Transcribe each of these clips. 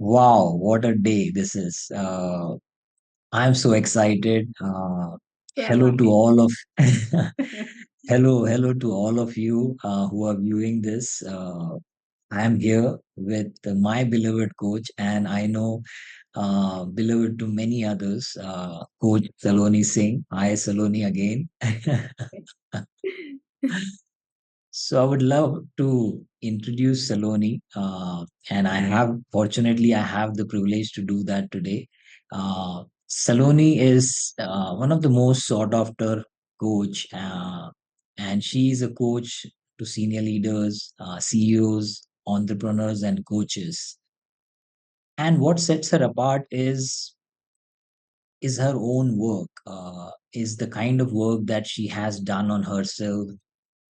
Wow, what a day this is. I'm so excited. So am Hello to I. all of hello to all of you who are viewing this. I am here with my beloved coach, and I know beloved to many others, Coach Saloni Singh. Hi, Saloni again. So I would love to introduce Saloni, and fortunately, I have the privilege to do that today. Saloni is one of the most sought after coach, and she is a coach to senior leaders, CEOs, entrepreneurs, and coaches. And what sets her apart is her own work, is the kind of work that she has done on herself,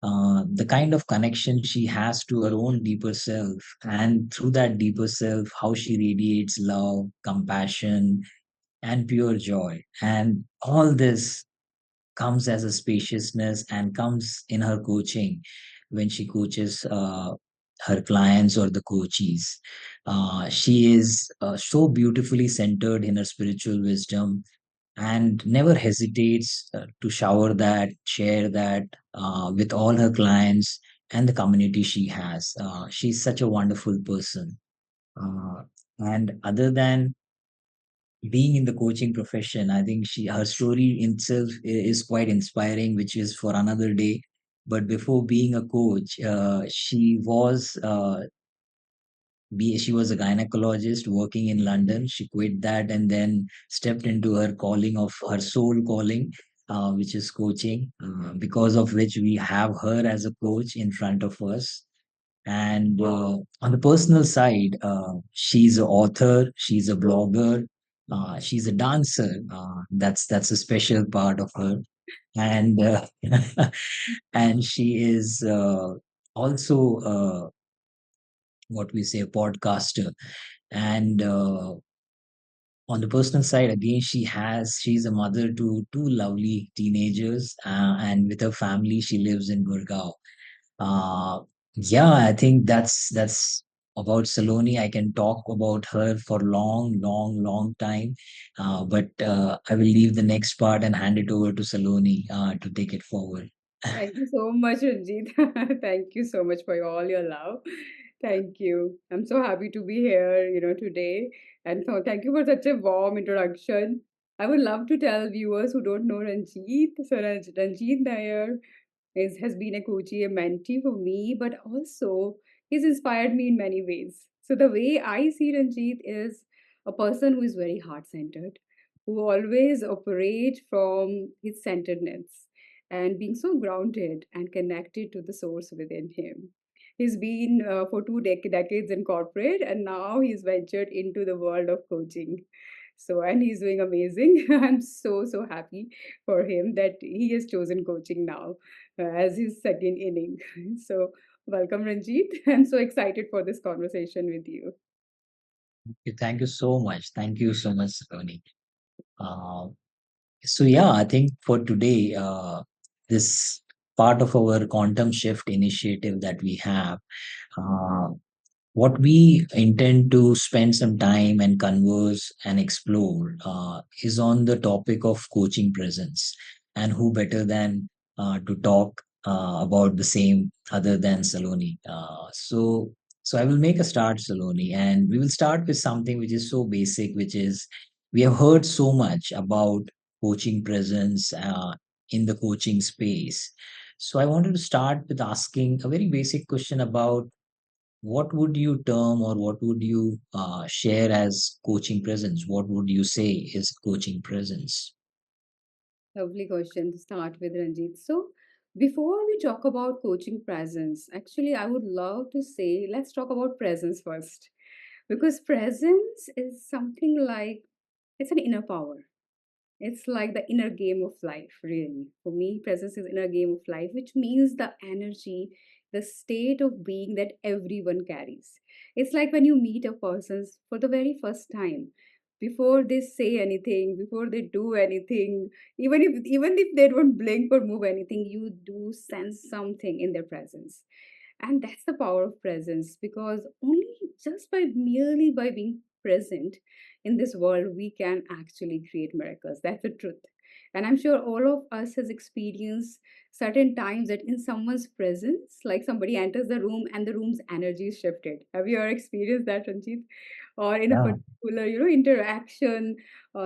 the kind of connection she has to her own deeper self, and through that deeper self, how she radiates love, compassion, and pure joy. And all this comes as a spaciousness and comes in her coaching when she coaches her clients or the coachees. She is so beautifully centered in her spiritual wisdom and never hesitates to share that with all her clients and the community she has. She's such a wonderful person. Uh, and other than being in the coaching profession, I think her story itself is quite inspiring, which is for another day. But before being a coach, she was a gynecologist working in London. She quit that and then stepped into her calling of her soul calling, which is coaching, because of which we have her as a coach in front of us. And on the personal side, she's an author, she's a blogger, she's a dancer. That's a special part of her, and and she is also what we say a podcaster. And on the personal side, again, she's a mother to two lovely teenagers, and with her family, she lives in Gurgaon. Uh, yeah, I think that's about Saloni. I can talk about her for long time, but I will leave the next part and hand it over to Saloni to take it forward. Thank you so much, Ranjit. Thank you so much for all your love. Thank you. I'm so happy to be here, today. And so thank you for such a warm introduction. I would love to tell viewers who don't know Ranjit. So Ranjit Nair has been a coachee, a mentee for me, but also he's inspired me in many ways. So the way I see Ranjit is a person who is very heart-centered, who always operates from his centeredness and being so grounded and connected to the source within him. He's been for decades in corporate, and now he's ventured into the world of coaching. So, and he's doing amazing. I'm so happy for him that he has chosen coaching now as his second inning. So, welcome, Ranjit. I'm so excited for this conversation with you. Okay, thank you so much. Thank you so much, Saloni. Uh, so yeah, I think for today, this part of our quantum shift initiative that we have. Uh, what we intend to spend some time and converse and explore is on the topic of coaching presence. And who better than to talk about the same other than Saloni? So I will make a start, Saloni, and we will start with something which is so basic, which is we have heard so much about coaching presence in the coaching space. So I wanted to start with asking a very basic question about what would you term or what would you share as coaching presence? What would you say is coaching presence? Lovely question to start with, Ranjit. So, before we talk about coaching presence, actually, I would love to say let's talk about presence first. Because presence is something like it's an inner power. It's like the inner game of life, really. For me, presence is inner game of life, which means the energy, the state of being that everyone carries. It's like when you meet a person for the very first time, before they say anything, before they do anything, even if they don't blink or move anything, you do sense something in their presence. And that's the power of presence because only just by merely by being present in this world, we can actually create miracles. That's the truth. And I'm sure all of us has experienced certain times that in someone's presence, like somebody enters the room and the room's energy is shifted. Have you ever experienced that, Ranjit? Or in a Yeah. particular, interaction,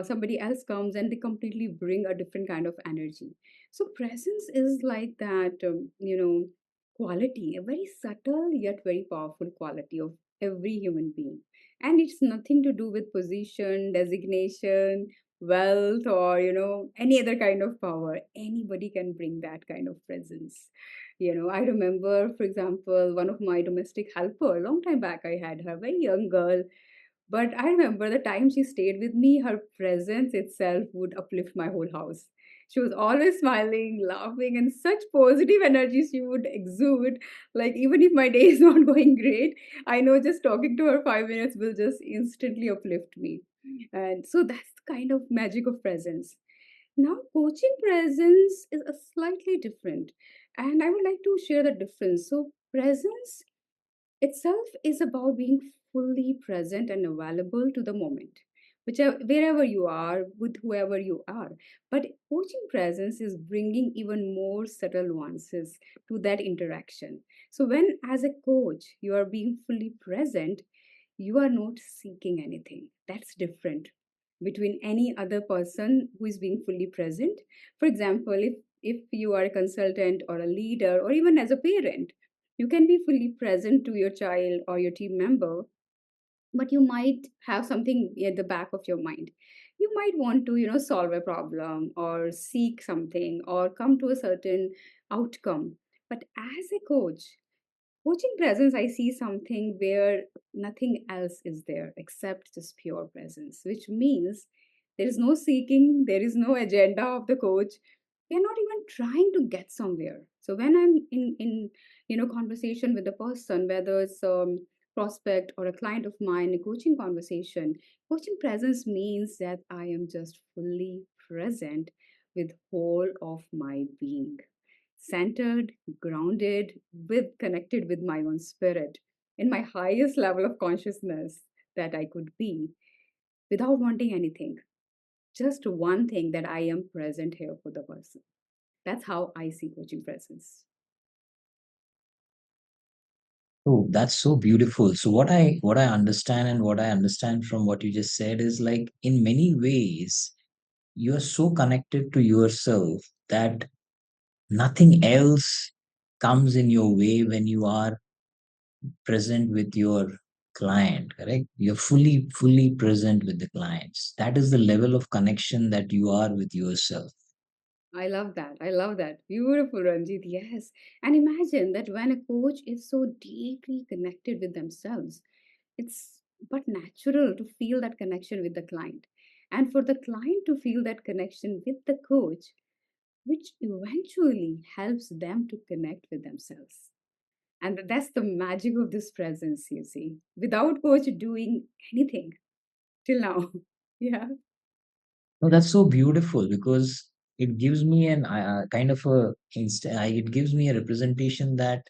somebody else comes and they completely bring a different kind of energy. So presence is like that, quality, a very subtle yet very powerful quality of every human being. And it's nothing to do with position, designation, wealth, or any other kind of power. Anybody can bring that kind of presence. I remember, for example, one of my domestic helper, a long time back, I had her, very young girl, but I remember the time she stayed with me, her presence itself would uplift my whole house. She was always smiling, laughing, and such positive energy she would exude. Like, even if my day is not going great, I know just talking to her 5 minutes will just instantly uplift me. And so that's the kind of magic of presence. Now, coaching presence is a slightly different, and I would like to share the difference. So, presence itself is about being fully present and available to the moment, wherever you are, with whoever you are. But coaching presence is bringing even more subtle nuances to that interaction. So, when as a coach you are being fully present, you are not seeking anything. That's different between any other person who is being fully present. For example, if you are a consultant or a leader or even as a parent, you can be fully present to your child or your team member, but you might have something at the back of your mind. You might want to, solve a problem or seek something or come to a certain outcome. But as a coaching presence, I see something where nothing else is there except just pure presence, which means there is no seeking, there is no agenda of the coach. They're not even trying to get somewhere. So when I'm in conversation with a person, whether it's prospect or a client of mine, a coaching presence means that I am just fully present with whole of my being, centered, grounded, with connected with my own spirit, in my highest level of consciousness that I could be, without wanting anything. Just one thing, that I am present here for the person. That's how I see coaching presence. Oh, that's so beautiful. So what I understand and what I understand from what you just said is like in many ways you're so connected to yourself that nothing else comes in your way when you are present with your client, correct? You're fully present with the clients. That is the level of connection that you are with yourself. I love that. I love that. Beautiful, Ranjit. Yes. And imagine that when a coach is so deeply connected with themselves, it's but natural to feel that connection with the client. And for the client to feel that connection with the coach, which eventually helps them to connect with themselves. And that's the magic of this presence, you see, without coach doing anything till now. Yeah. No, that's so beautiful because it gives me an kind of it gives me a representation that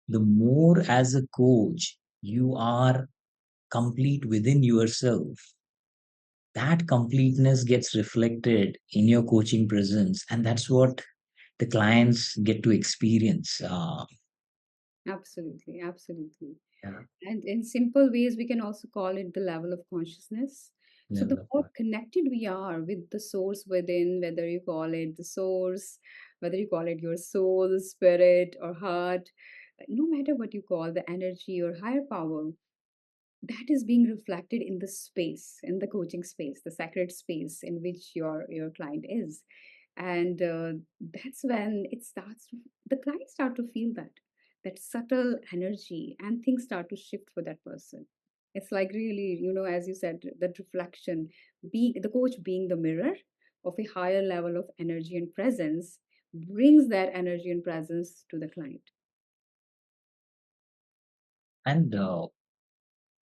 the more as a coach you are complete within yourself, that completeness gets reflected in your coaching presence, and that's what the clients get to experience. Absolutely, absolutely. Yeah, And in simple ways, we can also call it the level of consciousness. So, the level of more connected we are with the source within, whether you call it the source, whether you call it your soul, spirit, or heart, no matter what you call the energy or higher power, that is being reflected in the space, in the coaching space, the sacred space in which your client is. And that's when it starts to, the clients start to feel that subtle energy, and things start to shift for that person. It's like, really, as you said, that reflection, be the coach being the mirror of a higher level of energy and presence, brings that energy and presence to the client. and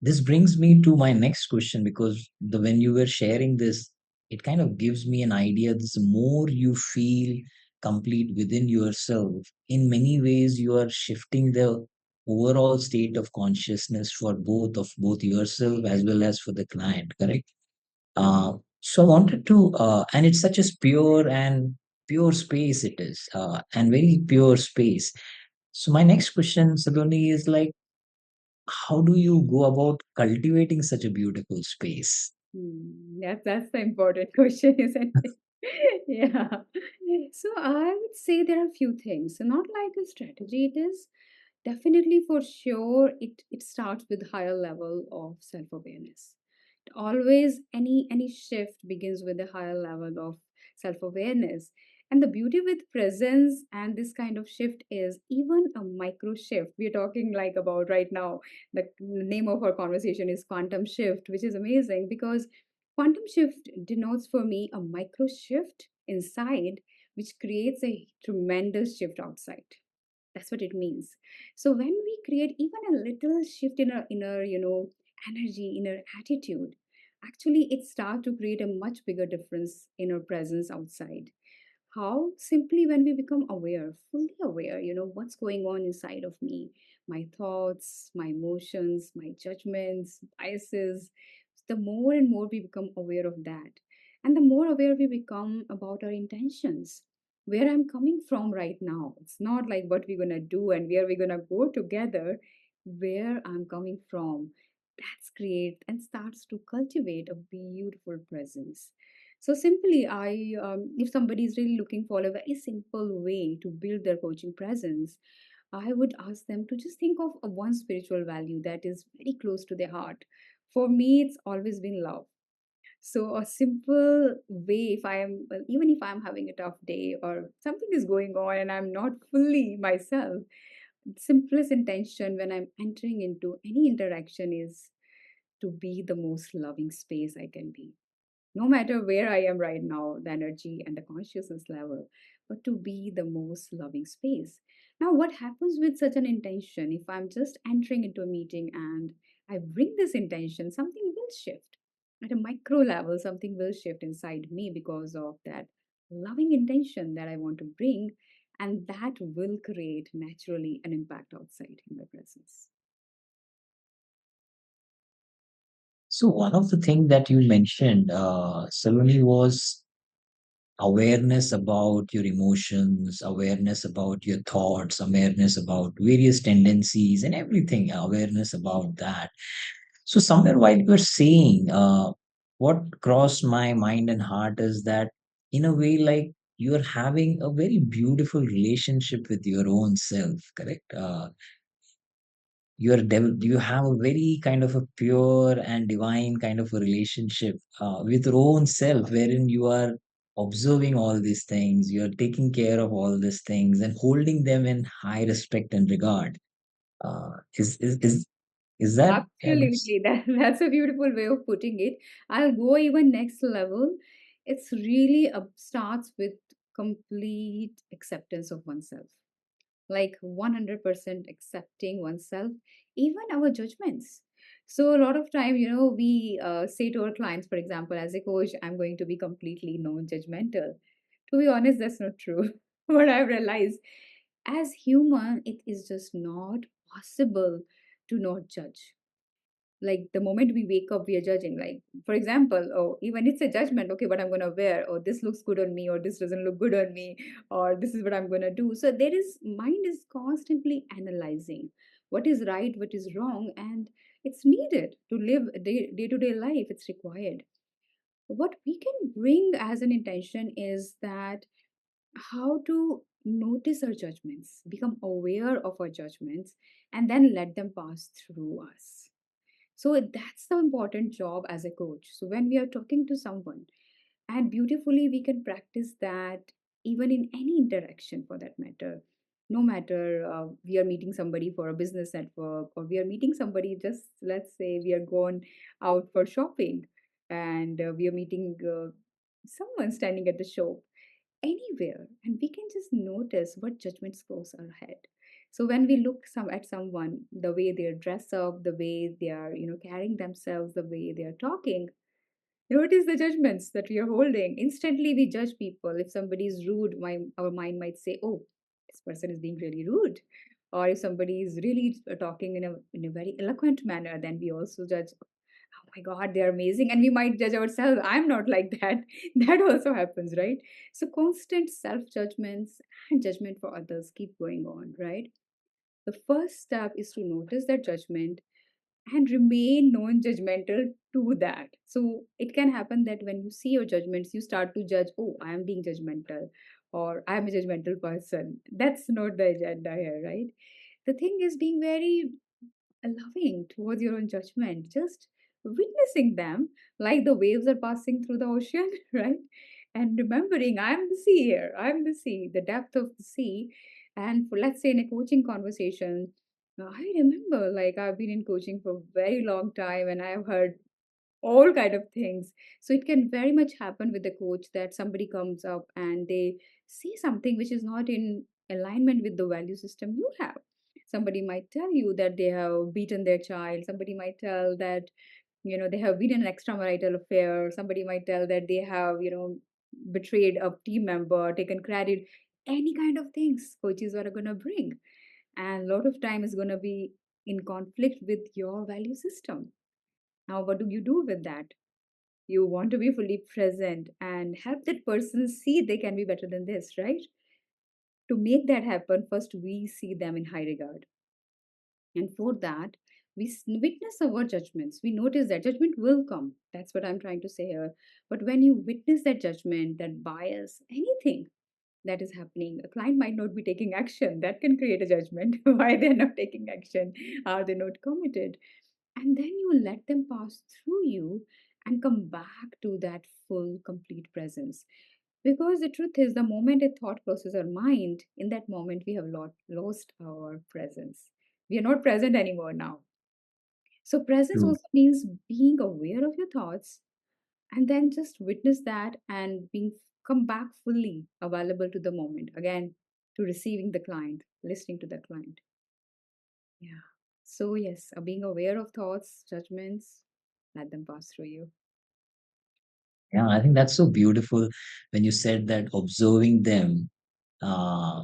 this brings me to my next question because when you were sharing this, it kind of gives me an idea. The more you feel complete within yourself, in many ways you are shifting the overall state of consciousness for both yourself as well as for the client, correct? So I wanted to, and it's such a pure space it is, and very pure space. So my next question, Saloni, is like, how do you go about cultivating such a beautiful space? That's the important question, isn't it? Yeah. So I would say there are a few things. So not like a strategy, it is definitely for sure it starts with higher level of self-awareness. Always any shift begins with a higher level of self-awareness. And the beauty with presence and this kind of shift is even a micro shift. We're talking like about right now, the name of our conversation is quantum shift, which is amazing because quantum shift denotes for me a micro shift inside, which creates a tremendous shift outside. That's what it means. So when we create even a little shift in our inner, energy, inner attitude, actually it starts to create a much bigger difference in our presence outside. How? Simply when we become aware, fully aware, what's going on inside of me, my thoughts, my emotions, my judgments, biases. The more and more we become aware of that, and the more aware we become about our intentions, where I'm coming from right now. It's not like what we're gonna do and where we're gonna go together, where I'm coming from. That's create and starts to cultivate a beautiful presence. So simply, if somebody is really looking for a very simple way to build their coaching presence, I would ask them to just think of a one spiritual value that is very close to their heart. For me, it's always been love. So a simple way, if I am, well, even if I'm having a tough day or something is going on and I'm not fully myself, simplest intention when I'm entering into any interaction is to be the most loving space I can be, no matter where I am right now, the energy and the consciousness level, but to be the most loving space. Now, what happens with such an intention? If I'm just entering into a meeting and I bring this intention, something will shift. At a micro level, something will shift inside me because of that loving intention that I want to bring, and that will create naturally an impact outside in my presence. So one of the things that you mentioned, Saloni, was awareness about your emotions, awareness about your thoughts, awareness about various tendencies and everything, awareness about that. So somewhere while you were saying, what crossed my mind and heart is that in a way, like you're having a very beautiful relationship with your own self, correct? You have a very kind of a pure and divine kind of a relationship with your own self, wherein you are observing all these things, you're taking care of all these things and holding them in high respect and regard. Is that, yeah, Absolutely. That's a beautiful way of putting it. I'll go even next level. It's really starts with complete acceptance of oneself, like 100% accepting oneself, even our judgments. So a lot of time, we say to our clients, for example, as a coach, I'm going to be completely non-judgmental. To be honest, that's not true. What I've realized, as human, it is just not possible to not judge. Like the moment we wake up, we are judging. Like, for example, oh, even it's a judgment. Okay, what I'm gonna wear, or this looks good on me, or this doesn't look good on me, or this is what I'm gonna do. So there is mind is constantly analyzing what is right, what is wrong, and it's needed to live day to day life. It's required. What we can bring as an intention is that how to notice our judgments, become aware of our judgments, and then let them pass through us. So that's the important job as a coach. So when we are talking to someone, and beautifully we can practice that even in any interaction for that matter. No matter we are meeting somebody for a business network, or we are meeting somebody, just let's say we are going out for shopping, and we are meeting someone standing at the shop anywhere, and we can just notice what judgments goes ahead. So when we look at someone, the way they're dressed up, the way they are carrying themselves, the way they are talking, notice the judgments that we are holding. Instantly we judge people. If somebody is rude, our mind might say, oh, this person is being really rude, Or if somebody is really talking in a very eloquent manner, then we also judge, oh my God, they're amazing. And we might judge ourselves. I'm not like that. That also happens, right? So constant self judgments and judgment for others keep going on, right? The first step is to notice that judgment and remain non-judgmental to that. So it can happen that when you see your judgments, you start to judge, oh, I am being judgmental, or I'm a judgmental person. That's not the agenda here, right? The thing is being very loving towards your own judgment, just witnessing them like the waves are passing through the ocean, right? And remembering, I'm the sea here, I'm the sea, the depth of the sea. And for, let's say, in a coaching conversation, I remember, like, I've been in coaching for a very long time and I've heard all kind of things. So it can very much happen with the coach that somebody comes up and they see something which is not in alignment with the value system you have. Somebody might tell you that they have beaten their child. Somebody might tell that, they have been in an extramarital affair. Somebody might tell that they have, betrayed a team member, taken credit. Any kind of things coaches are going to bring, and a lot of time is going to be in conflict with your value system. Now, what do you do with that? You want to be fully present and help that person see they can be better than this, right? To make that happen, first we see them in high regard. And for that, we witness our judgments. We notice that judgment will come. That's what I'm trying to say here. But when you witness that judgment, that bias, anything that is happening, a client might not be taking action. That can create a judgment. Why they're not taking action? Are they not committed? And then you let them pass through you and come back to that full, complete presence. Because the truth is, the moment a thought crosses our mind, in that moment we have lost our presence. We are not present anymore now. So, presence True. also means being aware of your thoughts and then just witness that and being come back fully available to the moment. Again, to receiving the client, listening to the client. Yeah. So, yes, being aware of thoughts, judgments, let them pass through you. Yeah, I think that's so beautiful when you said that observing them uh,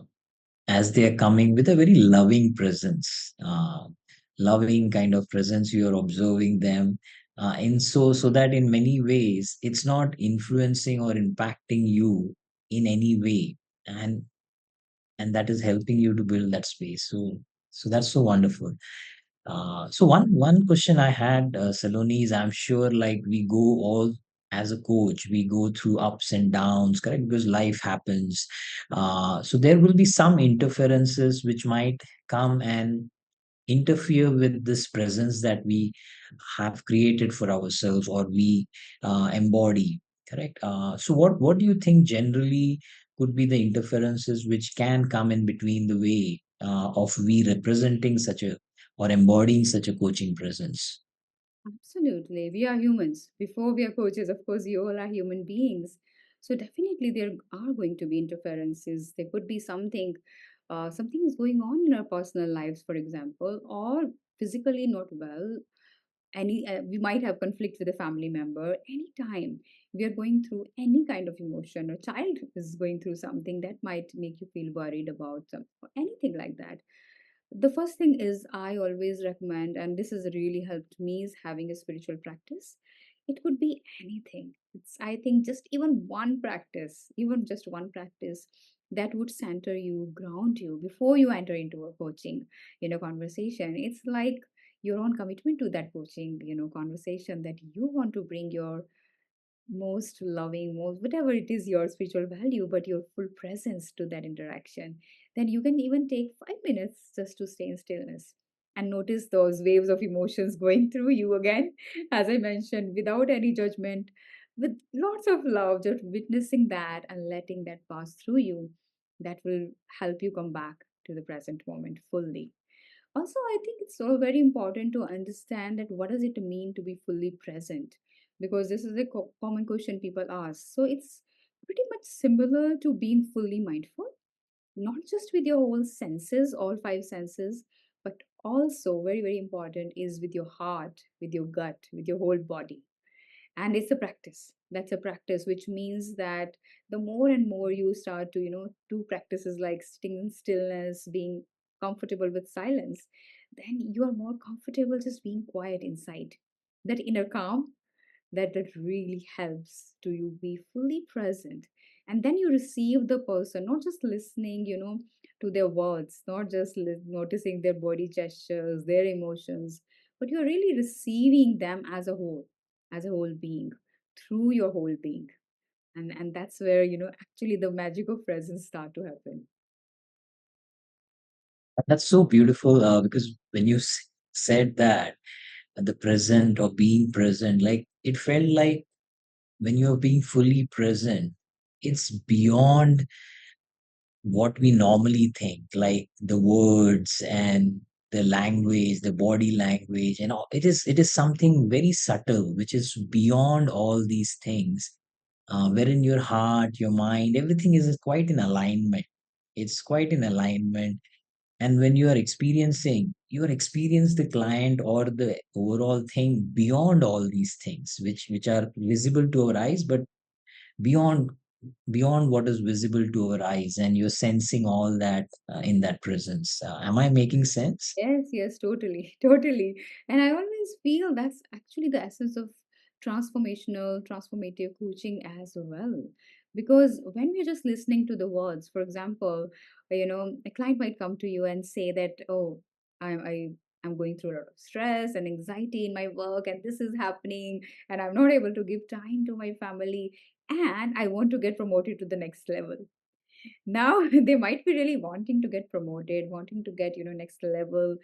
as they are coming with a very loving presence, loving kind of presence. You are observing them, in so that in many ways it's not influencing or impacting you in any way, and that is helping you to build that space. So that's so wonderful. So one question I had, Saloni, is I'm sure like we go all as a coach, we go through ups and downs, correct? Because life happens. So there will be some interferences which might come and interfere with this presence that we have created for ourselves or we embody, correct? So what do you think generally could be the interferences which can come in between the way of we representing such a or embodying such a coaching presence? Absolutely. We are humans. Before we are coaches, of course, you all are human beings. So definitely there are going to be interferences. There could be something is going on in our personal lives, for example, or physically not well. We might have conflict with a family member. Anytime we are going through any kind of emotion, or child is going through something that might make you feel worried about some, or anything like that, the first thing is I always recommend, and this has really helped me, is having a spiritual practice. It could be anything. It's, I think, just even one practice, even just one practice that would center you, ground you before you enter into a coaching, conversation. It's like your own commitment to that coaching, conversation, that you want to bring your most loving, most whatever it is, your spiritual value, but your full presence to that interaction. Then you can even take 5 minutes just to stay in stillness and notice those waves of emotions going through you again, as I mentioned, without any judgment, with lots of love, just witnessing that and letting that pass through you. That will help you come back to the present moment fully. Also, I think it's so very important to understand that what does it mean to be fully present, because this is a common question people ask. So it's pretty much similar to being fully mindful, not just with your whole senses, all five senses, but also very, very important is with your heart, with your gut, with your whole body. And it's a practice. That's a practice, which means that the more and more you start to, do practices like sitting in stillness, being comfortable with silence, then you are more comfortable just being quiet inside. That inner calm, that really helps to you be fully present. And then you receive the person, not just listening, to their words, not just noticing their body gestures, their emotions, but you're really receiving them as a whole being, through your whole being. And that's where, actually the magic of presence start to happen. That's so beautiful because when you said that the present or being present, like it felt like when you're being fully present, it's beyond what we normally think, like the words and the language, the body language, and all. It is something very subtle, which is beyond all these things, wherein your heart, your mind, everything is quite in alignment. It's quite in alignment. And when you are experience the client or the overall thing beyond all these things, which are visible to our eyes, but beyond what is visible to our eyes, and you're sensing all that in that presence. Am I making sense? Yes, yes, totally, totally. And I always feel that's actually the essence of transformative coaching as well. Because when we're just listening to the words, for example, a client might come to you and say that, oh, I'm going through a lot of stress and anxiety in my work, and this is happening, and I'm not able to give time to my family, and I want to get promoted to the next level. Now they might be really wanting to get promoted, wanting to get next level,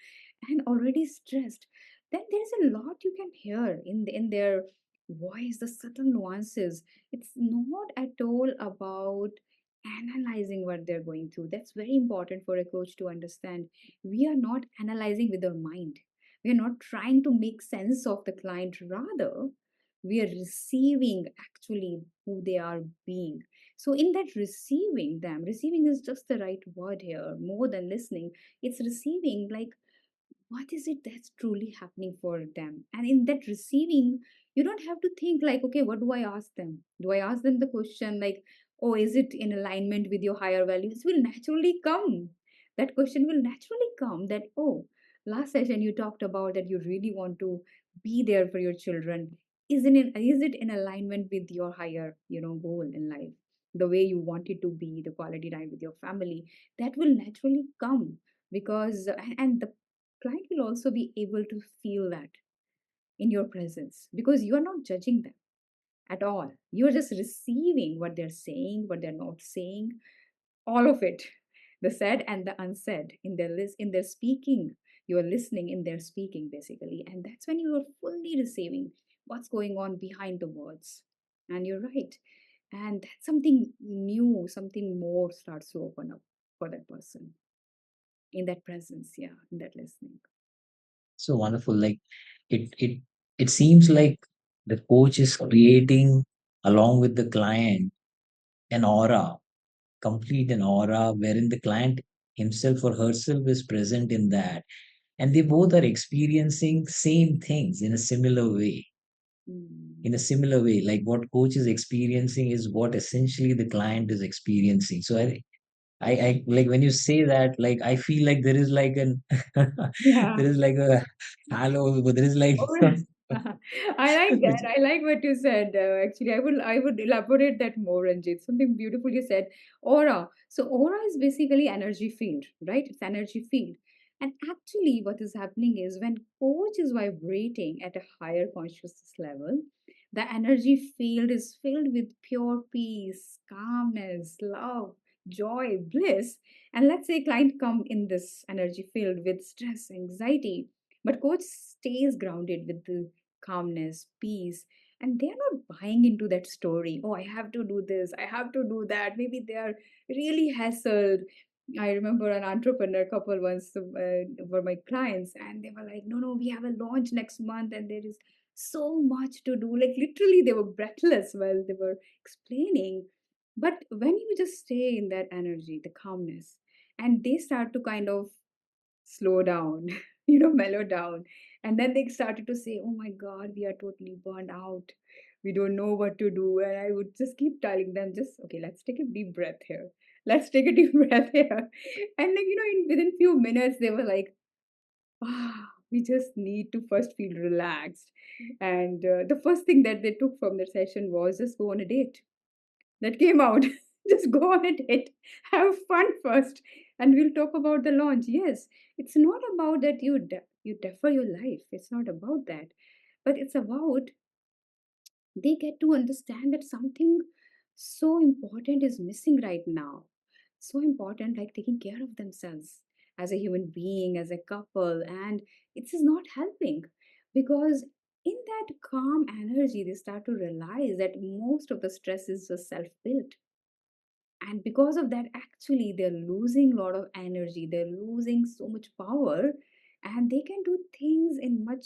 and already stressed. Then there's a lot you can hear in their voice, the subtle nuances. It's not at all about analyzing what they're going through. That's very important for a coach to understand. We are not analyzing with our mind. We are not trying to make sense of the client. Rather, we are receiving actually who they are being. So, in that receiving them, receiving is just the right word here, more than listening. It's receiving, like, what is it that's truly happening for them? And in that receiving, you don't have to think, like, okay, what do I ask them? Do I ask them the question, like, oh, is it in alignment with your higher values? Will naturally come. That question will naturally come that, oh, last session you talked about that you really want to be there for your children. Is it in alignment with your higher, goal in life? The way you want it to be, the quality time with your family, that will naturally come. Because and the client will also be able to feel that in your presence, because you are not judging them at all. You're just receiving what they're saying, what they're not saying, all of it, the said and the unsaid in their in their speaking. You are listening in their speaking, basically, and that's when you are fully receiving what's going on behind the words. And you're right, and that's something new, something more starts to open up for that person in that presence, yeah, in that listening. So wonderful. Like it seems like the coach is creating along with the client an aura, complete an aura wherein the client himself or herself is present in that, and they both are experiencing same things in a similar way. In a Mm. similar way, like what coach is experiencing is what essentially the client is experiencing. So I like when you say that, like I feel like there is like an Yeah. there is like a halo, but there is like Oh, I like that. I like what you said. Actually, I would elaborate that more, Ranjit. Something beautiful you said. Aura. So aura is basically energy field, right? It's energy field. And actually, what is happening is when coach is vibrating at a higher consciousness level, the energy field is filled with pure peace, calmness, love, joy, bliss. And let's say client come in this energy field with stress, anxiety, but coach stays grounded with the calmness, peace, and they're not buying into that story. Oh, I have to do this, I have to do that. Maybe they are really hassled. I remember an entrepreneur couple once were my clients, and they were like, "No, no, we have a launch next month, and there is so much to do." Like literally, they were breathless while they were explaining. But when you just stay in that energy, the calmness, and they start to kind of slow down, mellow down. And then they started to say, oh my God, we are totally burned out. We don't know what to do. And I would just keep telling them, just, okay, let's take a deep breath here. let's take a deep breath here. And like, within few minutes, they were like, we just need to first feel relaxed. And the first thing that they took from their session was just go on a date. That came out. Just go on a date, have fun first, and we'll talk about the launch. Yes, it's not about that you defer your life. It's not about that, but it's about they get to understand that something so important is missing right now. So important, like taking care of themselves as a human being, as a couple, and it's just not helping because in that calm energy, they start to realize that most of the stress is just self built. And because of that, actually, they're losing a lot of energy, they're losing so much power, and they can do things in much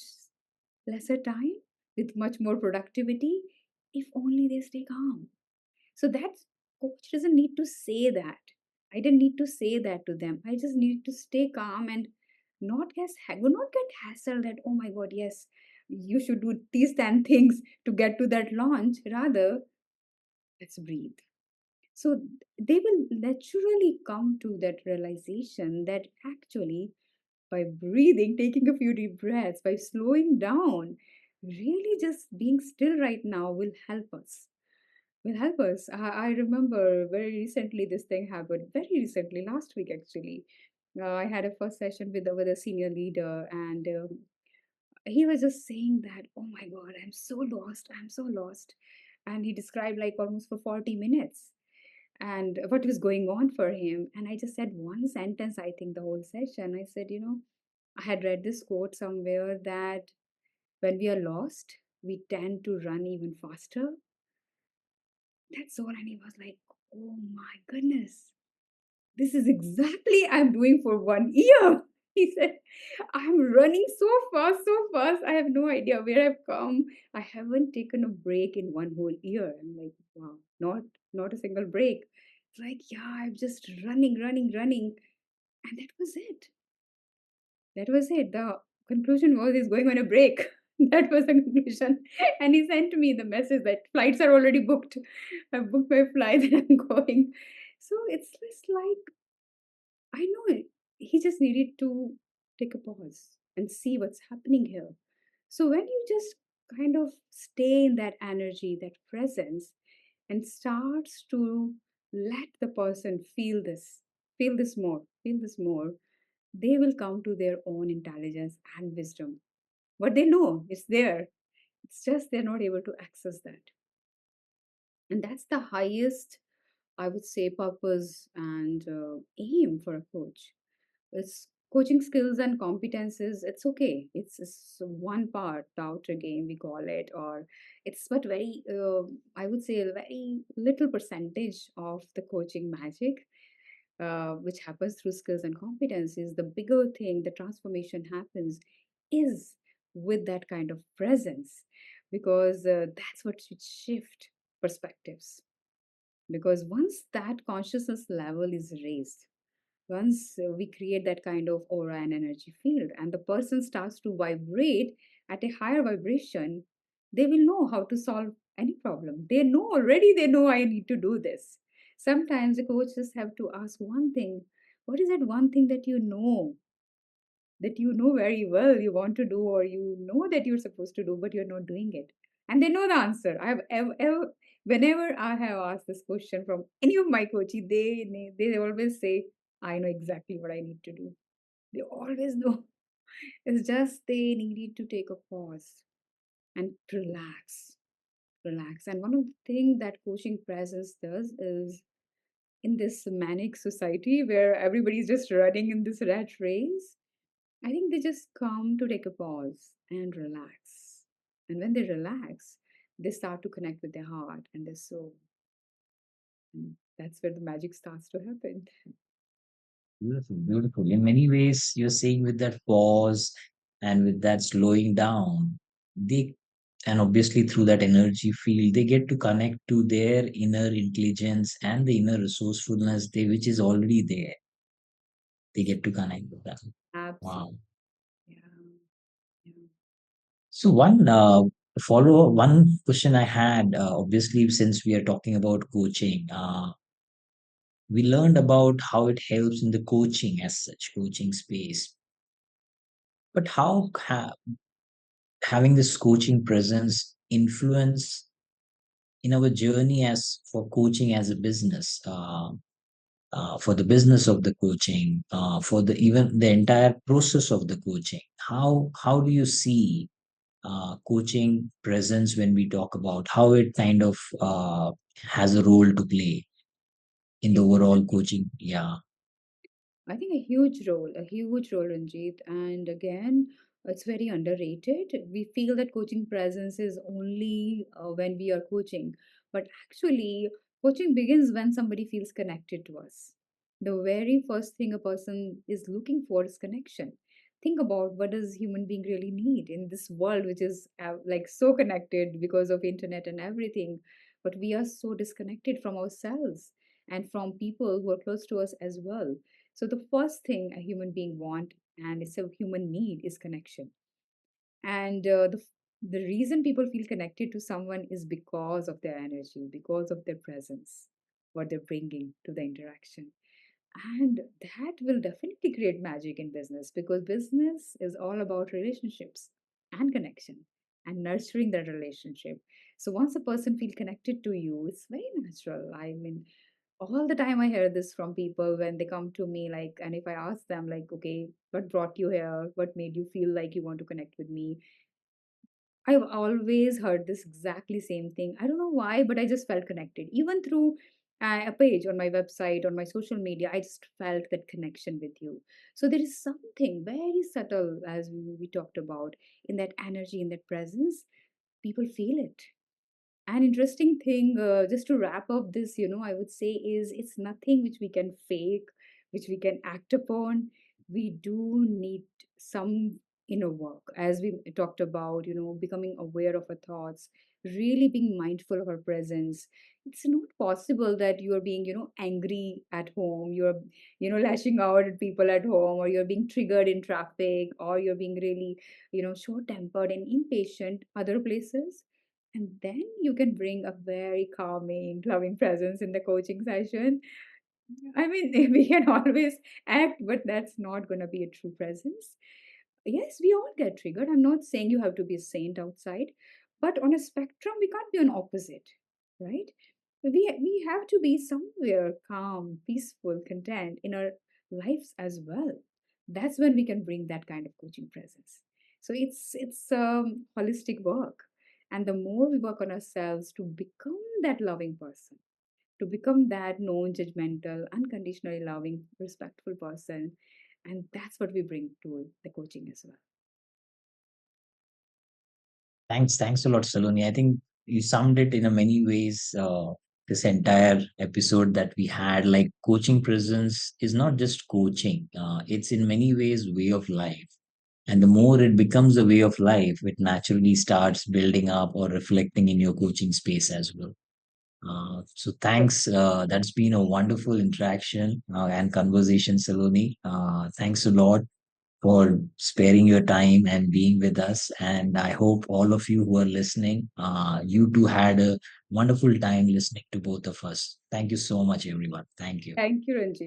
lesser time with much more productivity if only they stay calm. So that coach doesn't need to say that. I didn't need to say that to them. I just need to stay calm and not get hassled that, oh my God, yes, you should do these 10 things to get to that launch. Rather, let's breathe. So they will naturally come to that realization that actually by breathing, taking a few deep breaths, by slowing down, really just being still right now will help us. Will help us. I remember very recently this thing happened. Very recently, last week actually. I had a first session with a senior leader, and he was just saying that, oh my God, I'm so lost. I'm so lost. And he described like almost for 40 minutes and what was going on for him. And I just said one sentence, I think, the whole session. I said, I had read this quote somewhere that when we are lost, we tend to run even faster. That's all. And he was like, oh my goodness, this is exactly I'm doing for 1 year. He said, I'm running so fast. I have no idea where I've come. I haven't taken a break in one whole year. I'm like, wow, not a single break. It's like, yeah, I'm just running. And that was it. That was it. The conclusion was he's going on a break. That was the conclusion. And he sent me the message that flights are already booked. I've booked my flight and I'm going. So it's just like, I know it. He just needed to take a pause and see what's happening here. So when you just kind of stay in that energy, that presence, and starts to let the person feel this more, they will come to their own intelligence and wisdom. What they know, it's there. It's just they're not able to access that. And that's the highest, I would say, purpose and aim for a coach. It's coaching skills and competences. It's okay. It's one part, the outer game we call it, or it's but very, I would say, a very little percentage of the coaching magic, which happens through skills and competencies. The bigger thing, the transformation happens, is with that kind of presence, because that's what should shift perspectives. Because once that consciousness level is raised, once we create that kind of aura and energy field, and the person starts to vibrate at a higher vibration, they will know how to solve any problem. They know already, they know I need to do this. Sometimes the coaches have to ask one thing: what is that one thing that you know very well you want to do, or you know that you're supposed to do, but you're not doing it? And they know the answer. Whenever I have asked this question from any of my coaches, they always say, I know exactly what I need to do. They always know. It's just they needed to take a pause and relax. And one of the things that coaching presence does is, in this manic society where everybody's just running in this rat race, I think they just come to take a pause and relax. And when they relax, they start to connect with their heart and their soul. And that's where the magic starts to happen. Beautiful, beautiful. In many ways, you're saying with that pause and with that slowing down, they, and obviously through that energy field, they get to connect to their inner intelligence and the inner resourcefulness they, which is already there. They get to connect with that. Absolutely. Wow. Yeah. Yeah. So one question I had, obviously, since we are talking about coaching, We learned about how it helps in the coaching as such, coaching space. But how having this coaching presence influence in our journey as for coaching as a business, for the business of the coaching, for the even the entire process of the coaching. How do you see coaching presence when we talk about how it kind of has a role to play in the overall coaching? Yeah. I think a huge role, Ranjit. And again, it's very underrated. We feel that coaching presence is only when we are coaching, but actually, coaching begins when somebody feels connected to us. The very first thing a person is looking for is connection. Think about what does human being really need in this world, which is like so connected because of internet and everything, but we are so disconnected from ourselves and from people who are close to us as well. So the first thing a human being want, and it's a human need, is connection. And the reason people feel connected to someone is because of their energy, because of their presence, what they're bringing to the interaction. And that will definitely create magic in business, because business is all about relationships and connection and nurturing that relationship. So once a person feels connected to you, it's very natural. I mean, all the time I hear this from people when they come to me, like, and if I ask them, like, okay, what brought you here, what made you feel like you want to connect with me, I've always heard this exactly same thing. I don't know why, but I just felt connected. Even through a page on my website, on my social media, I just felt that connection with you. So there is something very subtle, as we talked about, in that energy, in that presence. People feel it. An interesting thing, just to wrap up this, I would say is it's nothing which we can fake, which we can act upon. We do need some inner work, as we talked about, becoming aware of our thoughts, really being mindful of our presence. It's not possible that you are being, angry at home, you're, lashing out at people at home, or you're being triggered in traffic, or you're being really, short tempered and impatient other places, and then you can bring a very calming, loving presence in the coaching session. I mean, we can always act, but that's not going to be a true presence. Yes, we all get triggered. I'm not saying you have to be a saint outside, but on a spectrum, we can't be an opposite, right? We have to be somewhere calm, peaceful, content in our lives as well. That's when we can bring that kind of coaching presence. So it's holistic work, and the more we work on ourselves to become that loving person, to become that non-judgmental, unconditionally loving, respectful person, and that's what we bring to the coaching as well. Thanks a lot, Saloni. I think you summed it in a many ways. This entire episode that we had, like coaching presence is not just coaching. It's in many ways way of life. And the more it becomes a way of life, it naturally starts building up or reflecting in your coaching space as well. So thanks. That's been a wonderful interaction and conversation, Saloni. Thanks a lot for sparing your time and being with us. And I hope all of you who are listening, you too had a wonderful time listening to both of us. Thank you so much, everyone. Thank you. Thank you, Ranjit.